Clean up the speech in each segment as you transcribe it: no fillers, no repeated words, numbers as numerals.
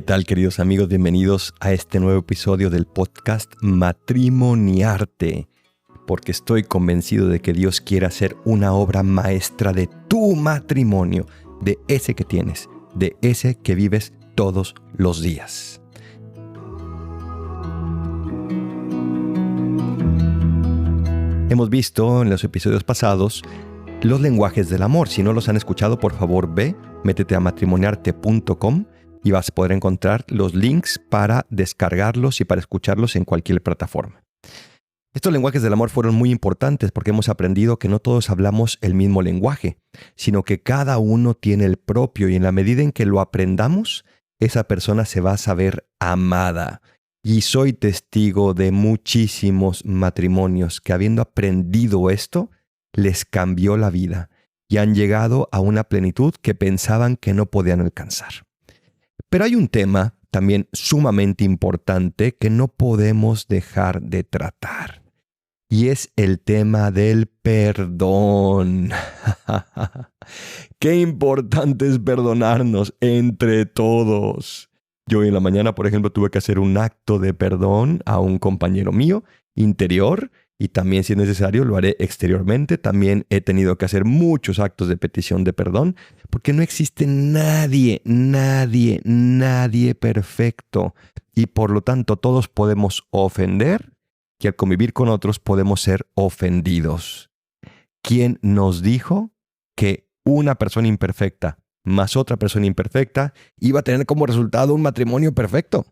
tal, queridos amigos? Bienvenidos a este nuevo episodio del podcast Matrimoniarte, porque estoy convencido de que Dios quiere hacer una obra maestra de tu matrimonio, de ese que tienes, de ese que vives todos los días. Hemos visto en los episodios pasados los lenguajes del amor. Si no los han escuchado, por favor métete a matrimoniarte.com y vas a poder encontrar los links para descargarlos y para escucharlos en cualquier plataforma. Estos lenguajes del amor fueron muy importantes porque hemos aprendido que no todos hablamos el mismo lenguaje, sino que cada uno tiene el propio, y en la medida en que lo aprendamos, esa persona se va a saber amada. Y soy testigo de muchísimos matrimonios que, habiendo aprendido esto, les cambió la vida y han llegado a una plenitud que pensaban que no podían alcanzar. Pero hay un tema también sumamente importante que no podemos dejar de tratar, y es el tema del perdón. Qué importante es perdonarnos entre todos. Yo hoy en la mañana, por ejemplo, tuve que hacer un acto de perdón a un compañero mío interior, y también, si es necesario, lo haré exteriormente. También he tenido que hacer muchos actos de petición de perdón, porque no existe nadie perfecto. Y por lo tanto, todos podemos ofender, y al convivir con otros podemos ser ofendidos. ¿Quién nos dijo que una persona imperfecta más otra persona imperfecta iba a tener como resultado un matrimonio perfecto?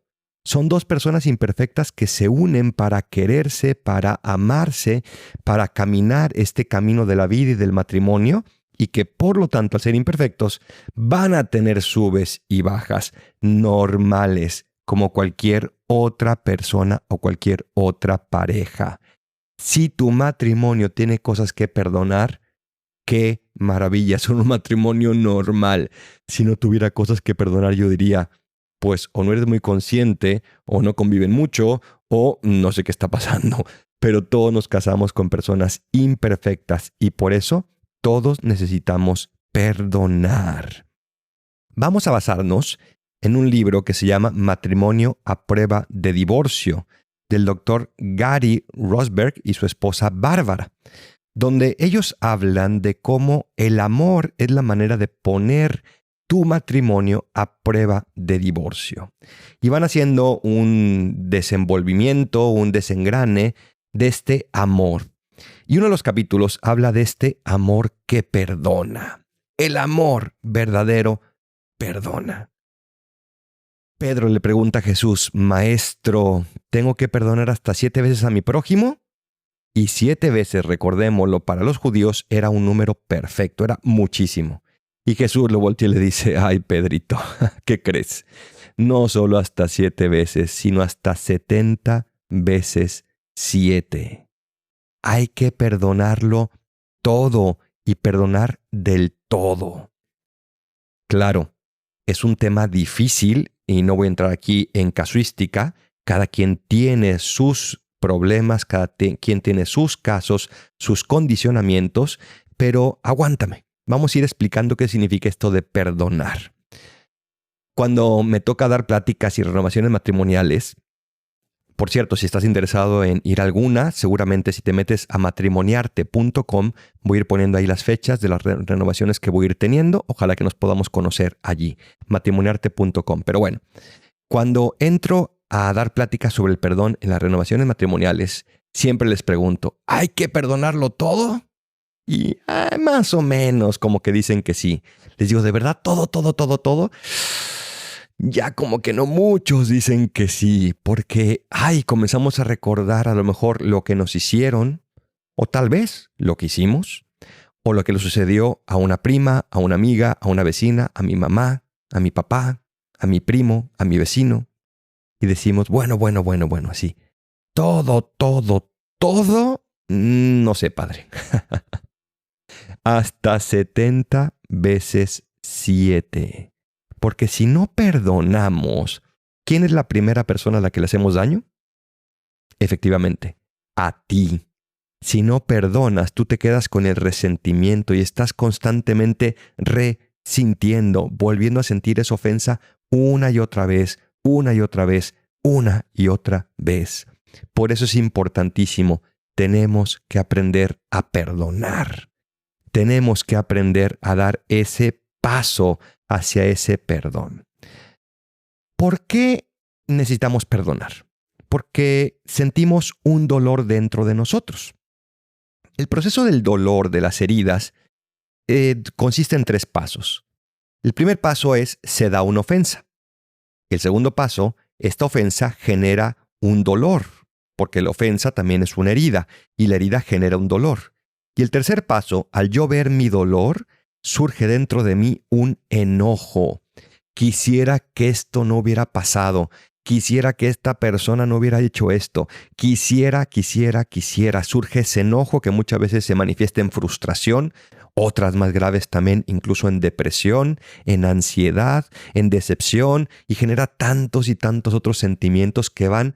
Son dos personas imperfectas que se unen para quererse, para amarse, para caminar este camino de la vida y del matrimonio, y que por lo tanto, al ser imperfectos, van a tener subes y bajas normales, como cualquier otra persona o cualquier otra pareja. Si tu matrimonio tiene cosas que perdonar, ¡qué maravilla! Son un matrimonio normal. Si no tuviera cosas que perdonar, yo diría, pues o no eres muy consciente, o no conviven mucho, o no sé qué está pasando. Pero todos nos casamos con personas imperfectas, y por eso todos necesitamos perdonar. Vamos a basarnos en un libro que se llama Matrimonio a prueba de divorcio, del doctor Gary Rosberg y su esposa Bárbara, donde ellos hablan de cómo el amor es la manera de poner tu matrimonio a prueba de divorcio. Y van haciendo un desenvolvimiento, un desengrane de este amor. Y uno de los capítulos habla de este amor que perdona. El amor verdadero perdona. Pedro le pregunta a Jesús: Maestro, ¿tengo que perdonar hasta 7 veces a mi prójimo? Y 7 veces, recordémoslo, para los judíos era un número perfecto, era muchísimo. Y Jesús lo voltea y le dice: ay, Pedrito, ¿qué crees? No solo hasta 7 veces, sino hasta 70 veces 7. Hay que perdonarlo todo, y perdonar del todo. Claro, es un tema difícil y no voy a entrar aquí en casuística. Cada quien tiene sus problemas, cada quien tiene sus casos, sus condicionamientos, pero aguántame. Vamos a ir explicando qué significa esto de perdonar. Cuando me toca dar pláticas y renovaciones matrimoniales, por cierto, si estás interesado en ir a alguna, seguramente si te metes a matrimoniarte.com, voy a ir poniendo ahí las fechas de las renovaciones que voy a ir teniendo. Ojalá que nos podamos conocer allí, matrimoniarte.com. Pero bueno, cuando entro a dar pláticas sobre el perdón en las renovaciones matrimoniales, siempre les pregunto: ¿hay que perdonarlo todo? Y más o menos como que dicen que sí. Les digo: ¿de verdad todo? Ya como que no muchos dicen que sí, porque comenzamos a recordar a lo mejor lo que nos hicieron, o tal vez lo que hicimos, o lo que le sucedió a una prima, a una amiga, a una vecina, a mi mamá, a mi papá, a mi primo, a mi vecino. Y decimos, bueno, así. Todo, no sé, padre. Hasta 70 veces 7. Porque si no perdonamos, ¿quién es la primera persona a la que le hacemos daño? Efectivamente, a ti. Si no perdonas, tú te quedas con el resentimiento y estás constantemente resintiendo, volviendo a sentir esa ofensa una y otra vez, una y otra vez, una y otra vez. Por eso es importantísimo. Tenemos que aprender a perdonar. Tenemos que aprender a dar ese paso hacia ese perdón. ¿Por qué necesitamos perdonar? Porque sentimos un dolor dentro de nosotros. El proceso del dolor de las heridas consiste en 3 pasos. El primer paso es: se da una ofensa. El segundo paso: esta ofensa genera un dolor, porque la ofensa también es una herida, y la herida genera un dolor. Y el tercer paso: al yo ver mi dolor, surge dentro de mí un enojo. Quisiera que esto no hubiera pasado. Quisiera que esta persona no hubiera hecho esto. Quisiera. Surge ese enojo que muchas veces se manifiesta en frustración, otras más graves también incluso en depresión, en ansiedad, en decepción, y genera tantos y tantos otros sentimientos que van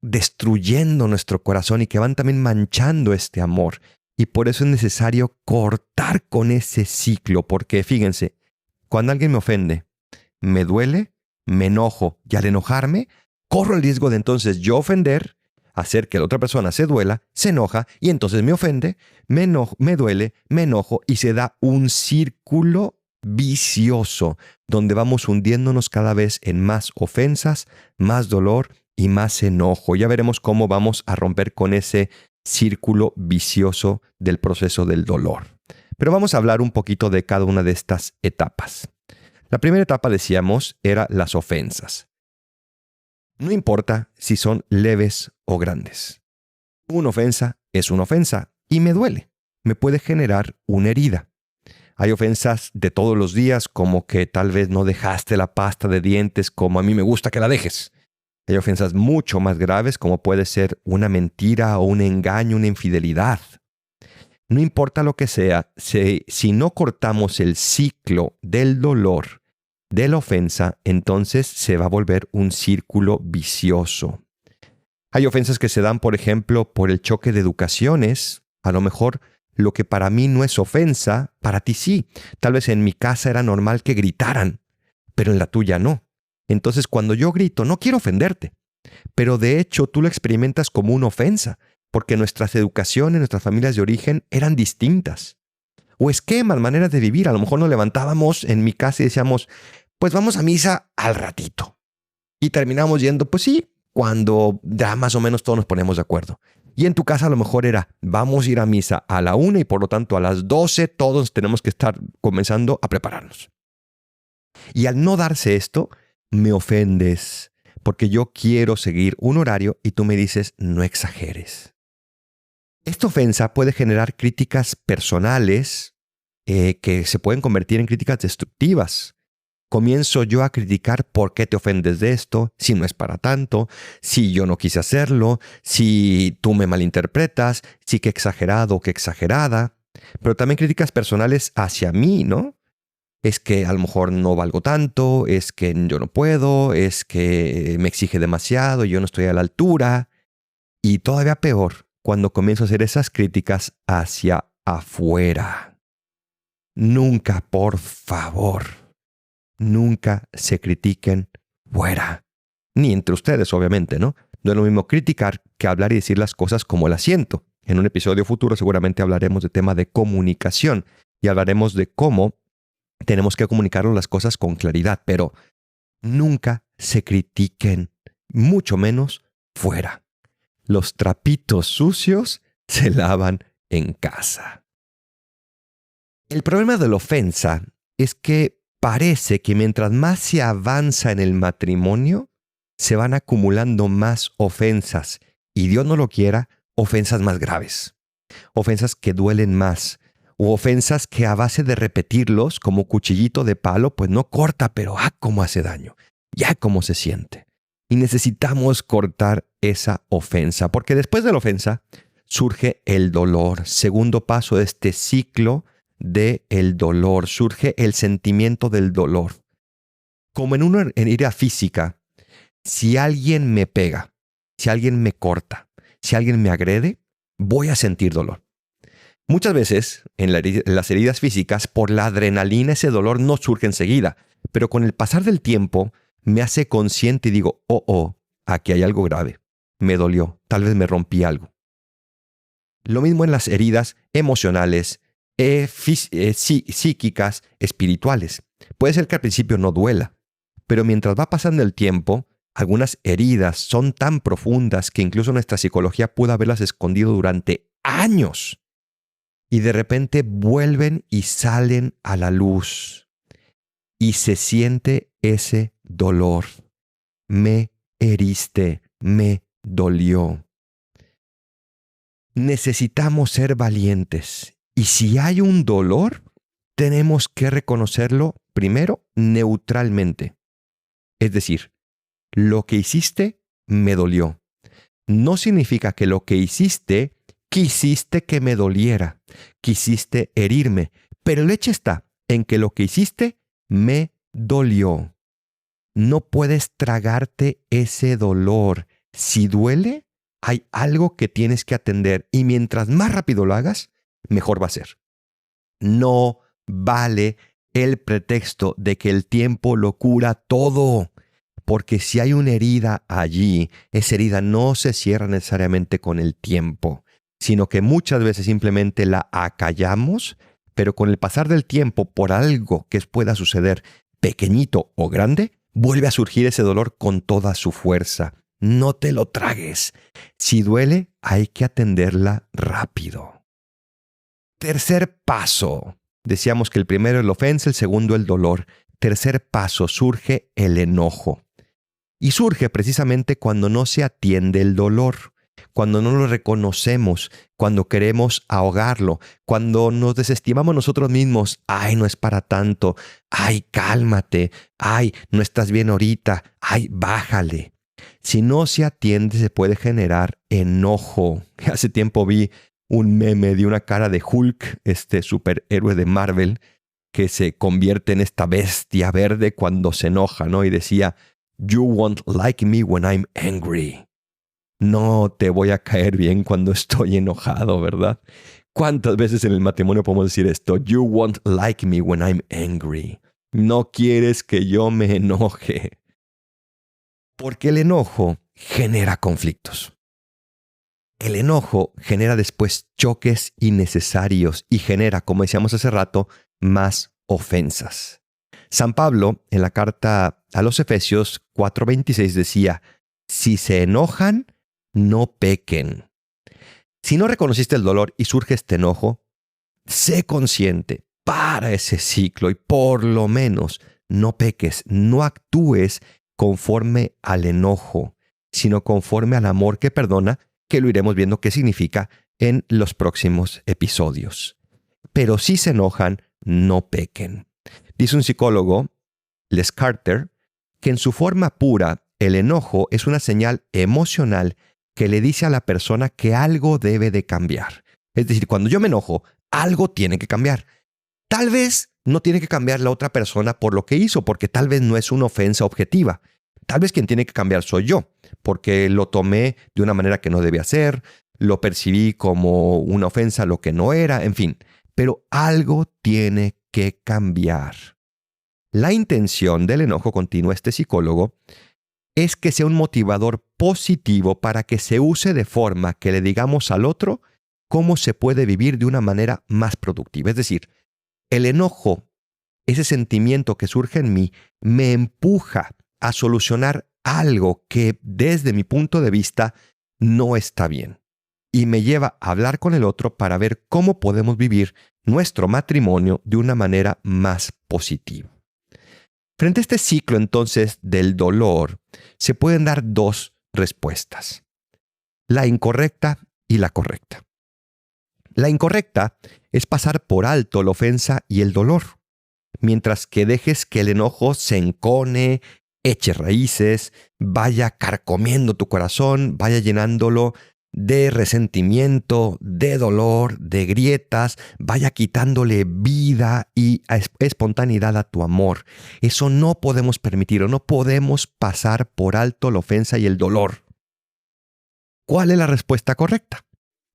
destruyendo nuestro corazón y que van también manchando este amor. Y por eso es necesario cortar con ese ciclo, porque fíjense, cuando alguien me ofende, me duele, me enojo, y al enojarme, corro el riesgo de entonces yo ofender, hacer que la otra persona se duela, se enoja, y entonces me ofende, me duele, me enojo, y se da un círculo vicioso, donde vamos hundiéndonos cada vez en más ofensas, más dolor y más enojo. Ya veremos cómo vamos a romper con ese círculo vicioso del proceso del dolor. Pero vamos a hablar un poquito de cada una de estas etapas. La primera etapa, decíamos, era las ofensas. No importa si son leves o grandes. Una ofensa es una ofensa y me duele. Me puede generar una herida. Hay ofensas de todos los días, como que tal vez no dejaste la pasta de dientes como a mí me gusta que la dejes. Hay ofensas mucho más graves, como puede ser una mentira o un engaño, una infidelidad. No importa lo que sea, si no cortamos el ciclo del dolor, de la ofensa, entonces se va a volver un círculo vicioso. Hay ofensas que se dan, por ejemplo, por el choque de educaciones. A lo mejor lo que para mí no es ofensa, para ti sí. Tal vez en mi casa era normal que gritaran, pero en la tuya no. Entonces, cuando yo grito, no quiero ofenderte, pero de hecho tú lo experimentas como una ofensa, porque nuestras educaciones, nuestras familias de origen eran distintas. O esquemas, maneras de vivir. A lo mejor nos levantábamos en mi casa y decíamos, pues vamos a misa al ratito. Y terminamos yendo, pues sí, cuando ya más o menos todos nos ponemos de acuerdo. Y en tu casa a lo mejor era, vamos a ir a misa a la 1 y por lo tanto a las 12 todos tenemos que estar comenzando a prepararnos. Y al no darse esto, me ofendes, porque yo quiero seguir un horario y tú me dices, no exageres. Esta ofensa puede generar críticas personales que se pueden convertir en críticas destructivas. Comienzo yo a criticar por qué te ofendes de esto, si no es para tanto, si yo no quise hacerlo, si tú me malinterpretas, si qué exagerado o qué exagerada. Pero también críticas personales hacia mí, ¿no? Es que a lo mejor no valgo tanto, es que yo no puedo, es que me exige demasiado y yo no estoy a la altura. Y todavía peor, cuando comienzo a hacer esas críticas hacia afuera. Nunca, por favor, nunca se critiquen fuera. Ni entre ustedes, obviamente, ¿no? No es lo mismo criticar que hablar y decir las cosas como las siento. En un episodio futuro seguramente hablaremos del tema de comunicación y hablaremos de cómo tenemos que comunicar las cosas con claridad, pero nunca se critiquen, mucho menos fuera. Los trapitos sucios se lavan en casa. El problema de la ofensa es que parece que mientras más se avanza en el matrimonio, se van acumulando más ofensas, y Dios no lo quiera, ofensas más graves, ofensas que duelen más, o ofensas que a base de repetirlos como cuchillito de palo, pues no corta, pero cómo hace daño, ya cómo se siente. Y necesitamos cortar esa ofensa, porque después de la ofensa surge el dolor. Segundo paso de este ciclo del dolor, surge el sentimiento del dolor. Como en una herida física, si alguien me pega, si alguien me corta, si alguien me agrede, voy a sentir dolor. Muchas veces, en las heridas físicas, por la adrenalina ese dolor no surge enseguida, pero con el pasar del tiempo me hace consciente y digo, aquí hay algo grave. Me dolió, tal vez me rompí algo. Lo mismo en las heridas emocionales, psíquicas, espirituales. Puede ser que al principio no duela, pero mientras va pasando el tiempo, algunas heridas son tan profundas que incluso nuestra psicología pudo haberlas escondido durante años. Y de repente vuelven y salen a la luz. Y se siente ese dolor. Me heriste, me dolió. Necesitamos ser valientes. Y si hay un dolor, tenemos que reconocerlo primero neutralmente. Es decir, lo que hiciste me dolió. No significa que lo que hiciste quisiste que me doliera, quisiste herirme, pero el hecho está en que lo que hiciste me dolió. No puedes tragarte ese dolor. Si duele, hay algo que tienes que atender y mientras más rápido lo hagas, mejor va a ser. No vale el pretexto de que el tiempo lo cura todo. Porque si hay una herida allí, esa herida no se cierra necesariamente con el tiempo, sino que muchas veces simplemente la acallamos, pero con el pasar del tiempo, por algo que pueda suceder, pequeñito o grande, vuelve a surgir ese dolor con toda su fuerza. No te lo tragues. Si duele, hay que atenderla rápido. Tercer paso. Decíamos que el primero es la ofensa, el segundo el dolor. Tercer paso, surge el enojo. Y surge precisamente cuando no se atiende el dolor, cuando no lo reconocemos, cuando queremos ahogarlo, cuando nos desestimamos nosotros mismos. Ay, no es para tanto. Ay, cálmate. Ay, no estás bien ahorita. Ay, bájale. Si no se atiende, se puede generar enojo. Hace tiempo vi un meme de una cara de Hulk, este superhéroe de Marvel, que se convierte en esta bestia verde cuando se enoja, ¿no? Y decía, "You won't like me when I'm angry." No te voy a caer bien cuando estoy enojado, ¿verdad? ¿Cuántas veces en el matrimonio podemos decir esto? You won't like me when I'm angry. No quieres que yo me enoje. Porque el enojo genera conflictos. El enojo genera después choques innecesarios y genera, como decíamos hace rato, más ofensas. San Pablo, en la carta a los Efesios 4:26 decía, si se enojan, no pequen. Si no reconociste el dolor y surge este enojo, sé consciente, para ese ciclo y por lo menos no peques, no actúes conforme al enojo, sino conforme al amor que perdona, que lo iremos viendo qué significa en los próximos episodios. Pero si se enojan, no pequen. Dice un psicólogo, Les Carter, que en su forma pura, el enojo es una señal emocional que le dice a la persona que algo debe de cambiar. Es decir, cuando yo me enojo, algo tiene que cambiar. Tal vez no tiene que cambiar la otra persona por lo que hizo, porque tal vez no es una ofensa objetiva. Tal vez quien tiene que cambiar soy yo, porque lo tomé de una manera que no debía ser, lo percibí como una ofensa, lo que no era, en fin. Pero algo tiene que cambiar. La intención del enojo, continúa este psicólogo, es que sea un motivador positivo para que se use de forma que le digamos al otro cómo se puede vivir de una manera más productiva. Es decir, el enojo, ese sentimiento que surge en mí, me empuja a solucionar algo que desde mi punto de vista no está bien. Y me lleva a hablar con el otro para ver cómo podemos vivir nuestro matrimonio de una manera más positiva. Frente a este ciclo entonces del dolor, se pueden dar dos respuestas: la incorrecta y la correcta. La incorrecta es pasar por alto la ofensa y el dolor, mientras que dejes que el enojo se encone, eche raíces, vaya carcomiendo tu corazón, vaya llenándolo de resentimiento, de dolor, de grietas, vaya quitándole vida y espontaneidad a tu amor. Eso no podemos permitirlo, no podemos pasar por alto la ofensa y el dolor. ¿Cuál es la respuesta correcta?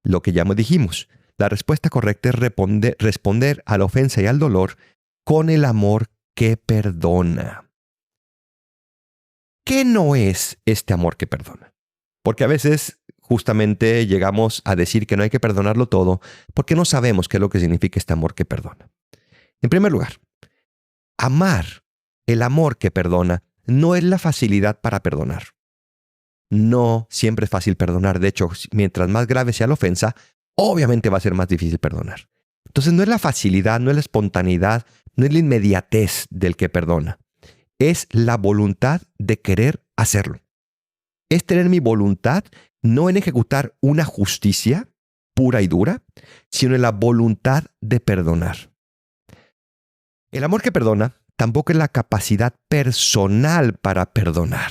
Lo que ya dijimos, La respuesta correcta es responder a la ofensa y al dolor con el amor que perdona. ¿Qué no es este amor que perdona? Porque a veces justamente llegamos a decir que no hay que perdonarlo todo porque no sabemos qué es lo que significa este amor que perdona. En primer lugar, amar, el amor que perdona, no es la facilidad para perdonar. No siempre es fácil perdonar. De hecho, mientras más grave sea la ofensa, obviamente va a ser más difícil perdonar. Entonces no es la facilidad, no es la espontaneidad, no es la inmediatez del que perdona. Es la voluntad de querer hacerlo. Es tener mi voluntad no en ejecutar una justicia pura y dura, sino en la voluntad de perdonar. El amor que perdona tampoco es la capacidad personal para perdonar,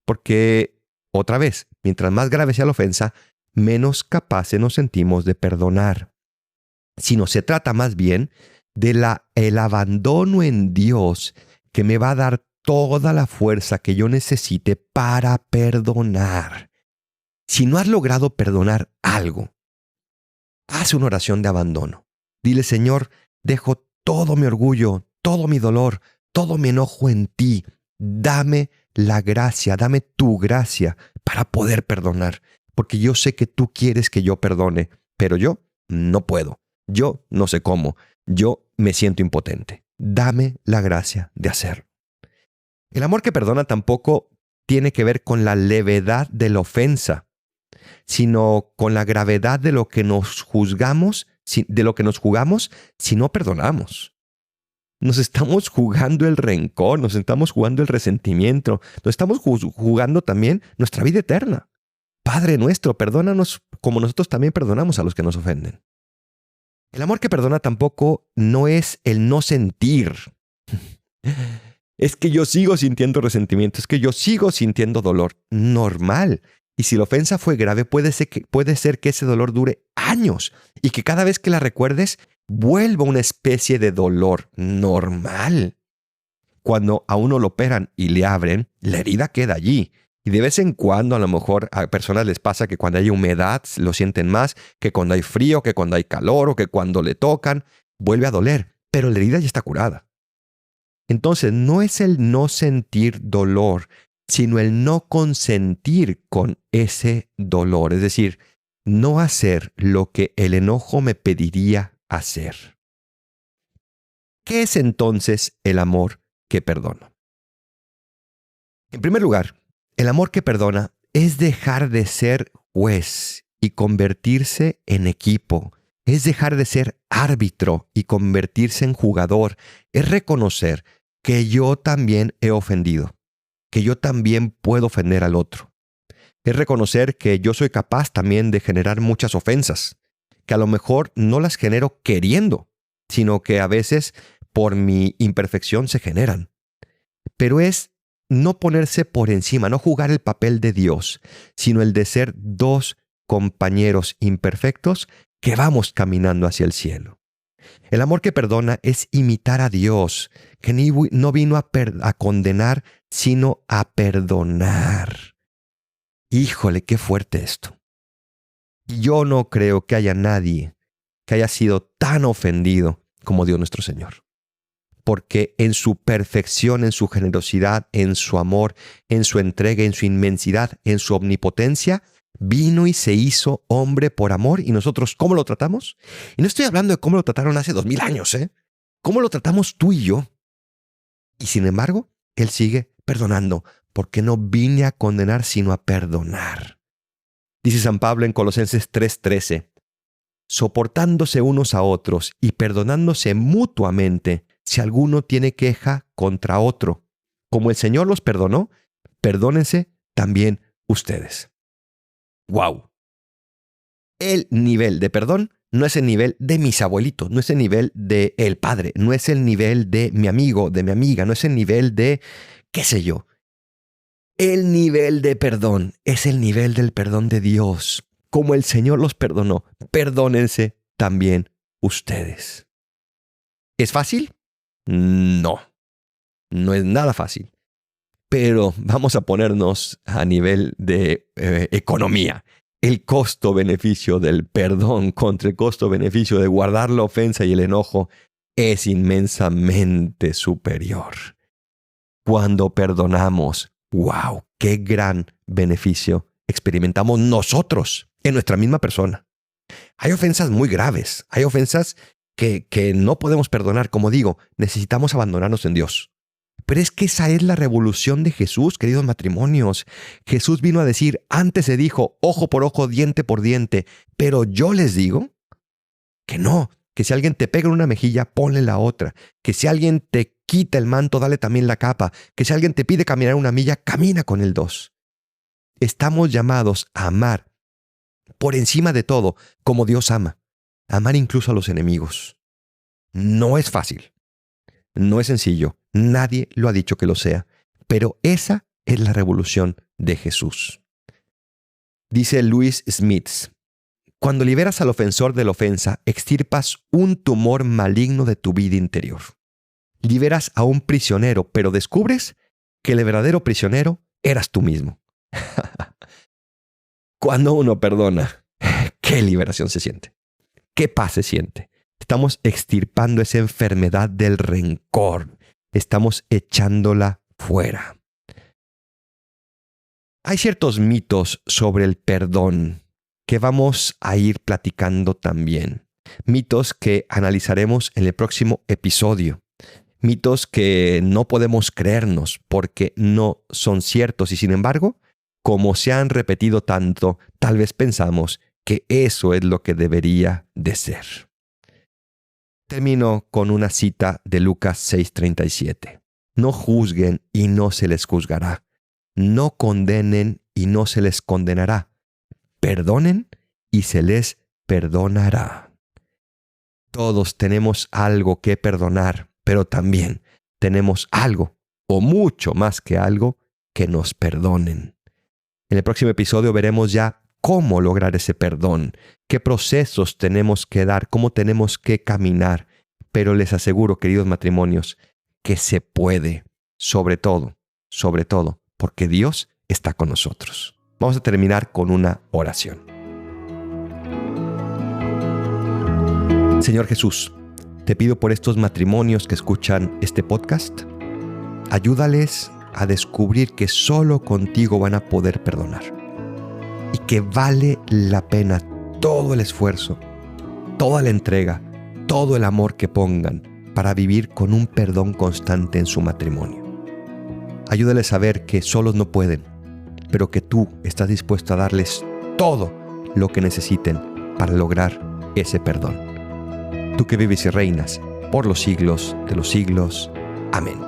porque, otra vez, mientras más grave sea la ofensa, menos capaces nos sentimos de perdonar. Sino se trata más bien de el abandono en Dios que me va a dar toda la fuerza que yo necesite para perdonar. Si no has logrado perdonar algo, haz una oración de abandono. Dile, Señor, dejo todo mi orgullo, todo mi dolor, todo mi enojo en ti. Dame la gracia, dame tu gracia para poder perdonar. Porque yo sé que tú quieres que yo perdone, pero yo no puedo. Yo no sé cómo. Yo me siento impotente. Dame la gracia de hacerlo. El amor que perdona tampoco tiene que ver con la levedad de la ofensa, sino con la gravedad de lo que nos juzgamos, de lo que nos jugamos si no perdonamos. Nos estamos jugando el rencor, nos estamos jugando el resentimiento, nos estamos jugando también nuestra vida eterna. Padre nuestro, perdónanos como nosotros también perdonamos a los que nos ofenden. El amor que perdona tampoco no es el no sentir. Es que yo sigo sintiendo resentimiento, es que yo sigo sintiendo dolor. Normal. Y si la ofensa fue grave, puede ser que ese dolor dure años y que cada vez que la recuerdes, vuelva una especie de dolor normal. Cuando a uno lo operan y le abren, la herida queda allí. Y de vez en cuando, a lo mejor a personas les pasa que cuando hay humedad lo sienten más, que cuando hay frío, que cuando hay calor o que cuando le tocan, vuelve a doler. Pero la herida ya está curada. Entonces, no es el no sentir dolor, sino el no consentir con ese dolor. Es decir, no hacer lo que el enojo me pediría hacer. ¿Qué es entonces el amor que perdona? En primer lugar, el amor que perdona es dejar de ser juez y convertirse en equipo. Es dejar de ser árbitro y convertirse en jugador. Es reconocer que yo también he ofendido, que yo también puedo ofender al otro. Es reconocer que yo soy capaz también de generar muchas ofensas, que a lo mejor no las genero queriendo, sino que a veces por mi imperfección se generan. Pero es no ponerse por encima, no jugar el papel de Dios, sino el de ser dos compañeros imperfectos que vamos caminando hacia el cielo. El amor que perdona es imitar a Dios, que no vino a condenar, sino a perdonar. Híjole, qué fuerte esto. Yo no creo que haya nadie que haya sido tan ofendido como Dios nuestro Señor. Porque en su perfección, en su generosidad, en su amor, en su entrega, en su inmensidad, en su omnipotencia, vino y se hizo hombre por amor. ¿Y nosotros cómo lo tratamos? Y no estoy hablando de cómo lo trataron hace 2000 años, ¿eh? ¿Cómo lo tratamos tú y yo? Y sin embargo, Él sigue perdonando, porque no vine a condenar, sino a perdonar. Dice San Pablo en Colosenses 3:13, soportándose unos a otros y perdonándose mutuamente, si alguno tiene queja contra otro. Como el Señor los perdonó, perdónense también ustedes. ¡Wow! El nivel de perdón no es el nivel de mis abuelitos, no es el nivel de el padre, no es el nivel de mi amigo, de mi amiga, no es el nivel de qué sé yo. El nivel de perdón es el nivel del perdón de Dios. Como el Señor los perdonó, perdónense también ustedes. ¿Es fácil? No, no es nada fácil. Pero vamos a ponernos a nivel de economía. el costo-beneficio del perdón contra el costo-beneficio de guardar la ofensa y el enojo es inmensamente superior. Cuando perdonamos, ¡wow! ¡Qué gran beneficio experimentamos nosotros en nuestra misma persona! Hay ofensas muy graves, hay ofensas que no podemos perdonar. Como digo, necesitamos abandonarnos en Dios. Pero es que esa es la revolución de Jesús, queridos matrimonios. Jesús vino a decir, antes se dijo, ojo por ojo, diente por diente, pero yo les digo que no, que si alguien te pega en una mejilla, ponle la otra, que si alguien te quita el manto, dale también la capa, que si alguien te pide caminar una milla, camina con el 2. Estamos llamados a amar por encima de todo, como Dios ama, amar incluso a los enemigos. No es fácil, no es sencillo, nadie lo ha dicho que lo sea, pero esa es la revolución de Jesús. Dice Louis Smith, cuando liberas al ofensor de la ofensa, extirpas un tumor maligno de tu vida interior. Liberas a un prisionero, pero descubres que el verdadero prisionero eras tú mismo. Cuando uno perdona, qué liberación se siente, qué paz se siente. Estamos extirpando esa enfermedad del rencor, estamos echándola fuera. Hay ciertos mitos sobre el perdón que vamos a ir platicando también. Mitos que analizaremos en el próximo episodio. Mitos que no podemos creernos porque no son ciertos y sin embargo, como se han repetido tanto, tal vez pensamos que eso es lo que debería de ser. Termino con una cita de Lucas 6:37. No juzguen y no se les juzgará. No condenen y no se les condenará. Perdonen y se les perdonará. Todos tenemos algo que perdonar, pero también tenemos algo, o mucho más que algo, que nos perdonen. En el próximo episodio veremos ya cómo lograr ese perdón, qué procesos tenemos que dar, cómo tenemos que caminar. Pero les aseguro, queridos matrimonios, que se puede, sobre todo, porque Dios está con nosotros. Vamos a terminar con una oración. Señor Jesús, te pido por estos matrimonios que escuchan este podcast, ayúdales a descubrir que solo contigo van a poder perdonar y que vale la pena todo el esfuerzo, toda la entrega, todo el amor que pongan para vivir con un perdón constante en su matrimonio. Ayúdales a ver que solos no pueden, pero que tú estás dispuesto a darles todo lo que necesiten para lograr ese perdón. Tú que vives y reinas por los siglos de los siglos. Amén.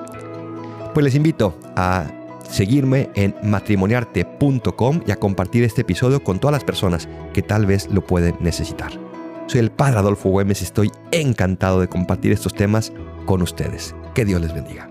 Pues les invito a seguirme en matrimoniarte.com y a compartir este episodio con todas las personas que tal vez lo pueden necesitar. Soy el Padre Adolfo Güemes y estoy encantado de compartir estos temas con ustedes. Que Dios les bendiga.